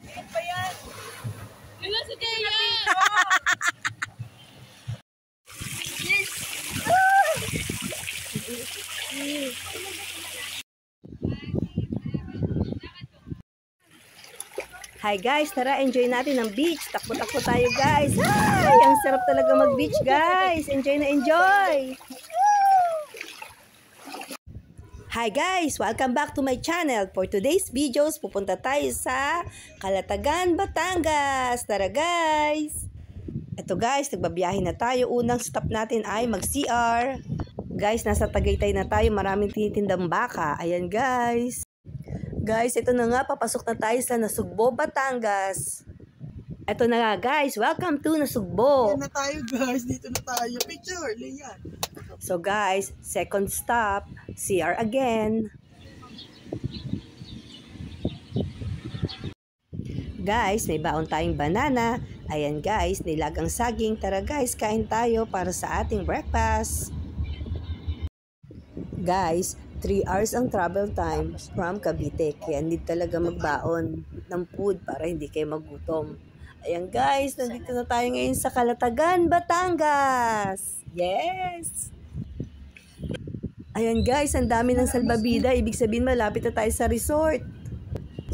Yun si Teya! Hi guys, tara enjoy natin ang beach. Takbo-takbo tayo guys. Ay, ang sarap talaga mag-beach guys. Enjoy na enjoy. Hi guys, welcome back to my channel. For today's videos, pupunta tayo sa Calatagan, Batangas. Tara guys. Ito guys, nagbabiyahe na tayo. Unang stop natin ay mag-CR. Guys, nasa Tagaytay na tayo. Maraming tinitindang baka. Ayan guys. Guys, ito na nga, papasok na tayo sa Nasugbo, Batangas. Ito na nga guys, welcome to Nasugbo. Dito na tayo guys, dito na tayo. Picture, Lian. So guys, second stop, CR again. Guys, may baon tayong banana. Ayan guys, nilagang saging. Tara guys, kain tayo para sa ating breakfast. Guys, 3 hours ang travel time from Cavite. Kaya need talaga magbaon ng food para hindi kayo magutom. Ayan guys, nandito na tayo ngayon sa Calatagan, Batangas. Yes! Ayan guys, ang dami ng salbabida. Ibig sabihin malapit na tayo sa resort.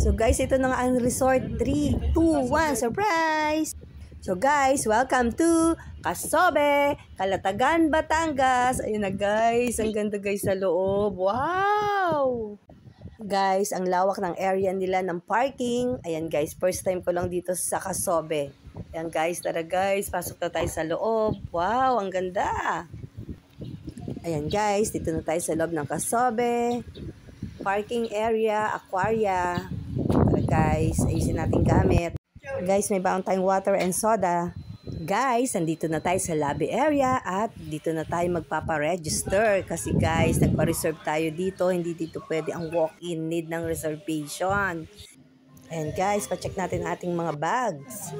So guys, ito na nga ang resort. 3, 2, 1, surprise! So guys, welcome to Casobe, Calatagan, Batangas. Ayun na guys, ang ganda guys sa loob. Wow! Guys, ang lawak ng area nila ng parking. Ayan guys, first time ko lang dito sa Casobe. Ayan guys, tara guys, pasok na tayo sa loob. Wow, ang ganda! Ayan guys, dito na tayo sa loob ng Casobe. Parking area, aquaria. Tara guys, ayusin natin gamit. Guys, may baon tayong water and soda. Guys, andito na tayo sa lobby area at dito na tayo magpaparegister. Kasi guys, nagpa-reserve tayo dito. Hindi dito pwede ang walk-in, need ng reservation. And guys, pa-check natin ating mga bags.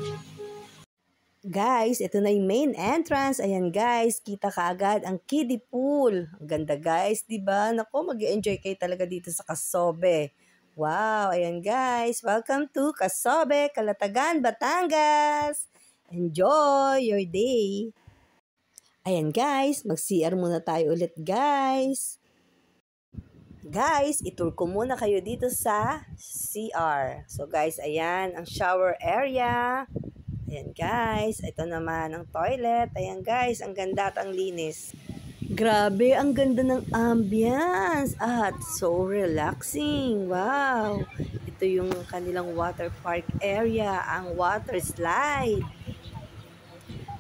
Guys, ito na yung main entrance. Ayan guys, kita kaagad ang kiddie pool. Ang ganda guys, diba? Naku, mag-enjoy kayo talaga dito sa Casobe. Wow, ayan guys. Welcome to Casobe, Calatagan, Batangas. Enjoy your day. Ayan guys, mag-CR muna tayo ulit guys. Guys, itour ko muna kayo dito sa CR. So guys, ayan ang shower area. Ayan guys, ito naman ang toilet. Ayan guys, ang ganda at ang linis. Grabe, ang ganda ng ambience at so relaxing. Wow! Ito yung kanilang water park area, ang water slide.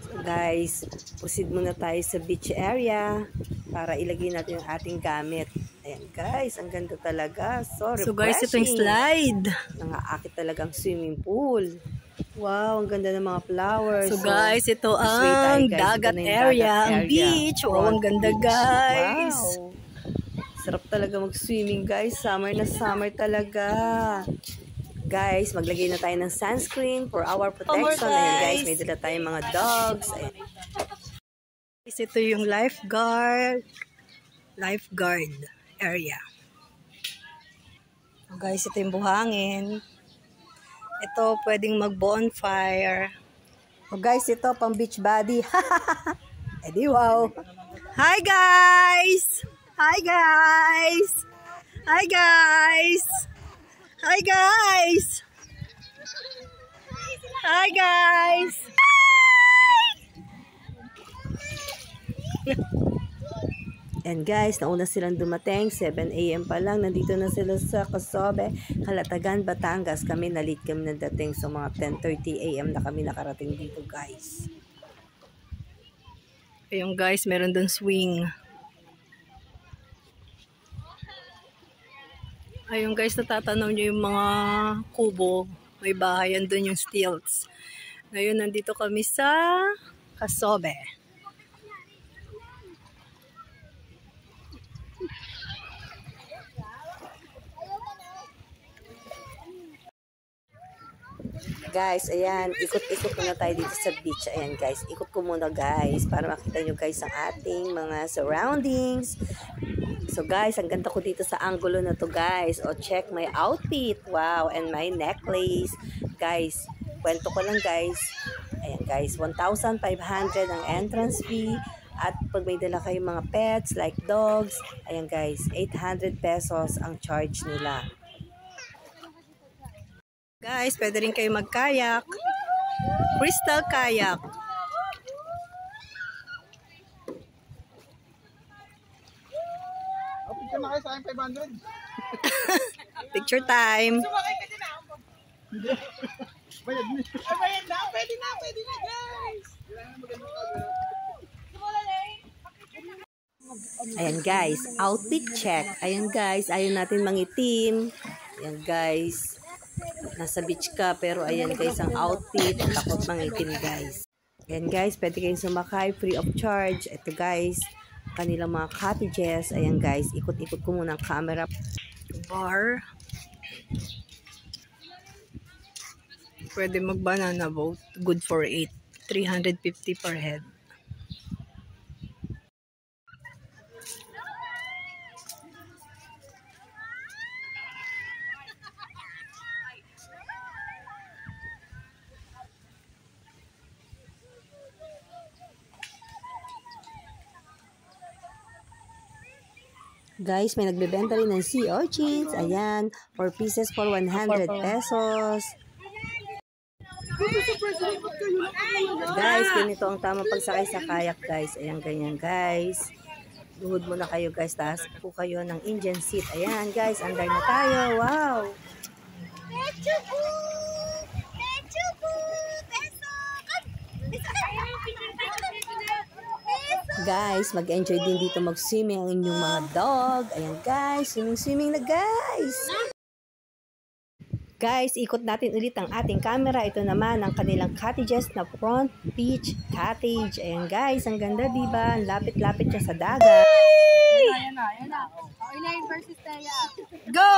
So guys, proceed muna tayo sa beach area para ilagay natin yung ating gamit. Ayan guys, ang ganda talaga. So refreshing. So guys, ito yung slide. Nangaakit talagang swimming pool. Wow, ang ganda ng mga flowers. So guys, ito ang dagat area, ang beach. Wow, ang ganda guys. Wow. Sarap talaga mag-swimming guys. Summer na summer talaga. Guys, maglagay na tayo ng sunscreen for our protection. Ayan guys, may dala tayong mga dogs. Ayan. Ito yung lifeguard area. So guys, ito yung buhangin. Ito, pwedeng mag-bonfire. Oh guys, ito pang beach body. Edi wow. Hi guys! Hi guys! Hi guys! Hi guys! Hi guys! And guys, nauna silang dumating, 7 AM pa lang, nandito na sila sa Casobe, Calatagan, Batangas. Kami, na-late kami nadating, so mga 10:30 AM na kami nakarating dito guys. Ayun guys, meron dun swing. Ayun guys, natatanaw nyo yung mga kubo. May bahayan dun yung stilts. Ngayon, nandito kami sa Casobe. Guys, ayan, ikot-ikot muna tayo dito sa beach. Ayan guys, ikot ko muna guys para makita nyo guys ang ating mga surroundings. So guys, ang ganda ko dito sa angulo na to guys. O check my outfit. Wow, and my necklace. Guys, kwento ko lang guys. Ayan guys, 1,500 ang entrance fee. At pag may dala kayong mga pets like dogs, ayan guys, 800 pesos ang charge nila. Guys, pwede rin kayo mag-kayak. Crystal kayak. Picture na kayo sa akin 500. Picture time. Bayad na. Bayad na. Pwede na guys. Ayan guys, outfit check. Ayan guys, ayaw natin mangitim. Ayan guys, nasa beach ka pero ayan guys ang outfit, takot mangitim guys. Ayan guys, pwede kayong sumakay free of charge. Ito guys, kanilang mga cottages. Ayan guys, ikot-ikot ko muna ang camera. Bar. Pwede mag-banana boat. Good for 8. 350 per head. Guys, may nagbebenta rin ng sea urchins. Ayan, 4 pieces for 100 pesos. Guys, ganito ang tamang pagsakay sa kayak guys. Ayan, ganyan guys. Luhod muna kayo guys. Taas po kayo ng engine seat. Ayan guys, under na tayo. Wow! Guys, mag-enjoy din dito mag-swimming ang inyong mga dog. Ayan guys, swimming na guys. Guys, ikot natin ulit ang ating camera. Ito naman ang kanilang cottages na front beach cottage. Ayan guys, ang ganda diba? Ang lapit-lapit siya sa dagat. Ayan na. Okay na yung versus Teya. Go!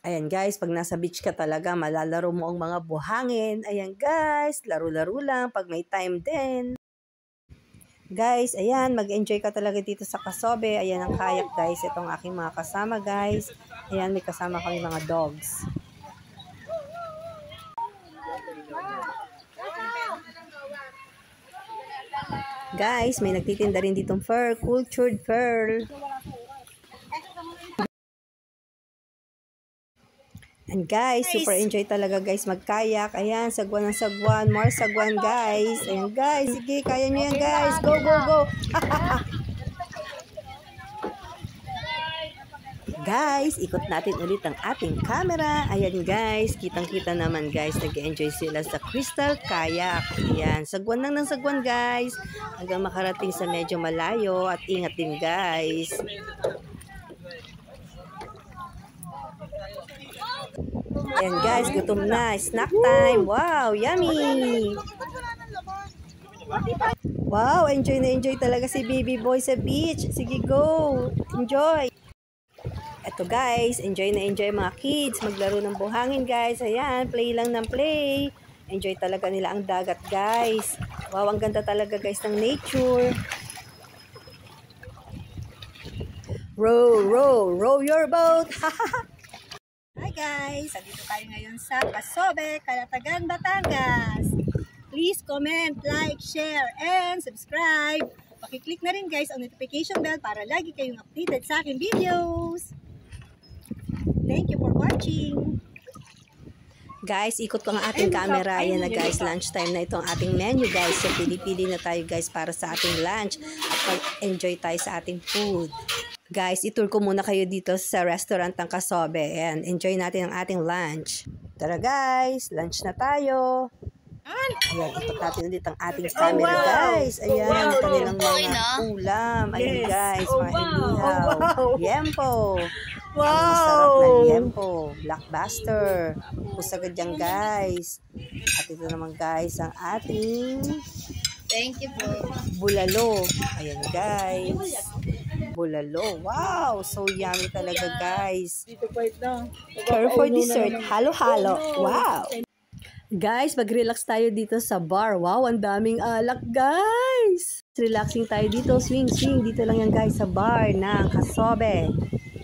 Ayan guys, pag nasa beach ka talaga, malalaro mo ang mga buhangin. Ayan guys, laro-laro lang pag may time din. Guys, ayan, mag-enjoy ka talaga dito sa Casobe. Ayan ang kayak guys. Itong aking mga kasama guys. Ayan, may kasama kami mga dogs. Guys, may nagtitinda rin ditong fur, cultured fur. And guys, super enjoy talaga guys mag-kayak. Ayan, sagwan ng sagwan. More sagwan guys. Ayan guys, sige, kaya nyo yan guys. Go, go, go. Guys, ikot natin ulit ang ating camera. Ayan guys, kitang-kita naman guys. Nag-enjoy sila sa crystal kayak. Ayan, sagwan lang ng sagwan guys. Hanggang makarating sa medyo malayo. At ingat din guys. Ayan guys, gutom na. Snack time. Wow, yummy. Wow, enjoy na enjoy talaga si baby boy sa beach. Sige, go. Enjoy. Eto guys, enjoy na enjoy mga kids. Maglaro ng buhangin guys. Ayan, play lang ng play. Enjoy talaga nila ang dagat guys. Wow, ang ganda talaga guys ng nature. Row your boat. Hi guys! Andito tayo ngayon sa Casobe, Calatagan, Batangas. Please comment, like, share, and subscribe. Pakiclick na rin guys ang notification bell para lagi kayong updated sa aking videos. Thank you for watching. Guys, ikot ko ang ating camera. Ayan na guys, lunchtime na ito ang ating menu guys. So, pili-pili na tayo guys para sa ating lunch. At enjoy tayo sa ating food. Guys, itour ko muna kayo dito sa restaurant ng Casobe. Ayan, enjoy natin ang ating lunch. Tara guys, lunch na tayo. Ayan, ikot natin ulit ang ating camera guys. Ayan, ang kanilang mga ulam. Ayan guys, mga inihaw. Yempo. Ang masarap na yempo. Blockbuster. Pusagad yan guys. At ito naman guys, ang ating Thank you po. bulalo. Ayan guys. bulalo. Wow, so yummy talaga guys. Dito pa ito. Care for dessert, halo-halo. Wow. Guys, mag-relax tayo dito sa bar. Wow, ang daming alak guys. Relaxing tayo dito, swing. Dito lang yan guys sa bar ng Casobe.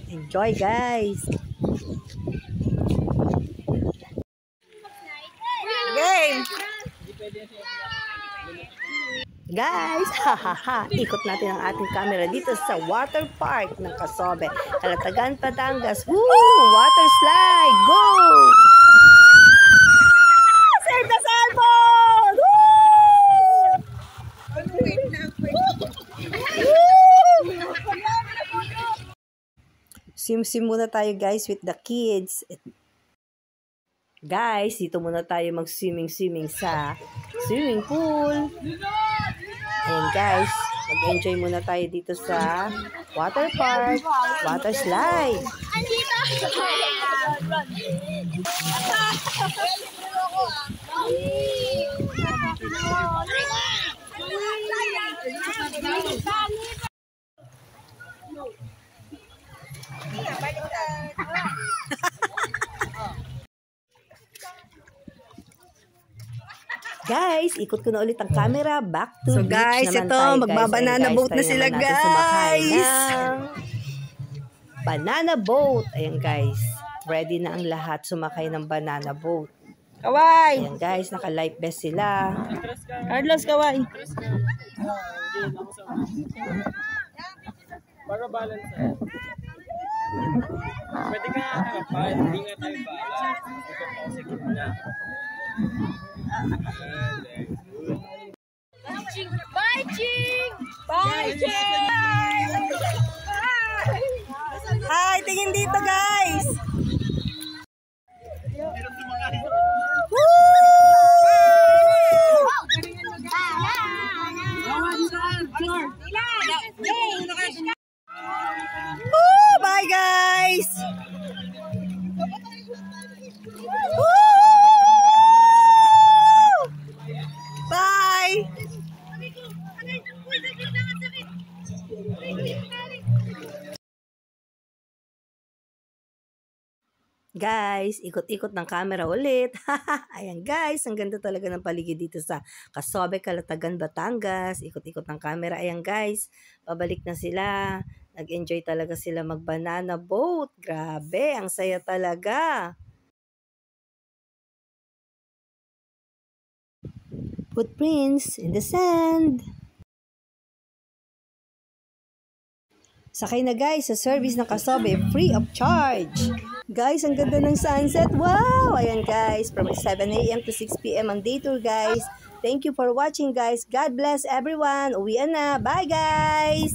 Enjoy guys. Game! Guys, hahaha, ikot natin ang ating camera dito sa water park ng Casobe, Calatagan, Batangas. Woo! Water slide! Go! Save the cellphone! Woo! Sim muna tayo guys with the kids. Guys, dito muna tayo mag-swimming sa swimming pool. Ayan guys, mag-enjoy muna tayo dito sa water park, water slide. Guys, ikot ko na ulit ang camera. Back to So beach guys, naman ito, tayo, magbabanana Ayan, boat na tayo sila naman natin sumakay guys. ng banana boat. Ayan guys, ready na ang lahat sumakay ng banana boat. Kaway! Ayan guys, naka-life vest sila. Carlos, kaway! Para balance. Pwede ka nga nakapal. Hindi nga tayo balance. Ito ako sa gitna. Bye, Ching! Bye, Ching! Hi, tingin dito guys! Woo! Bye guys! Woo! Bye! Guys, ikot-ikot ng camera ulit. Ayan guys, ang ganda talaga ng paligid dito sa Casobe, Calatagan, Batangas. Ikot-ikot ng camera. Ayan guys, pabalik na sila. Nag-enjoy talaga sila mag-banana boat. Grabe, ang saya talaga. Footprints in the sand. Sakay na guys sa service ng Casobe, free of charge. Guys, ang ganda ng sunset. Wow! Ayan guys, from 7 a.m. to 6 p.m. ang day tour guys. Thank you for watching guys. God bless everyone. Uwian na. Bye guys!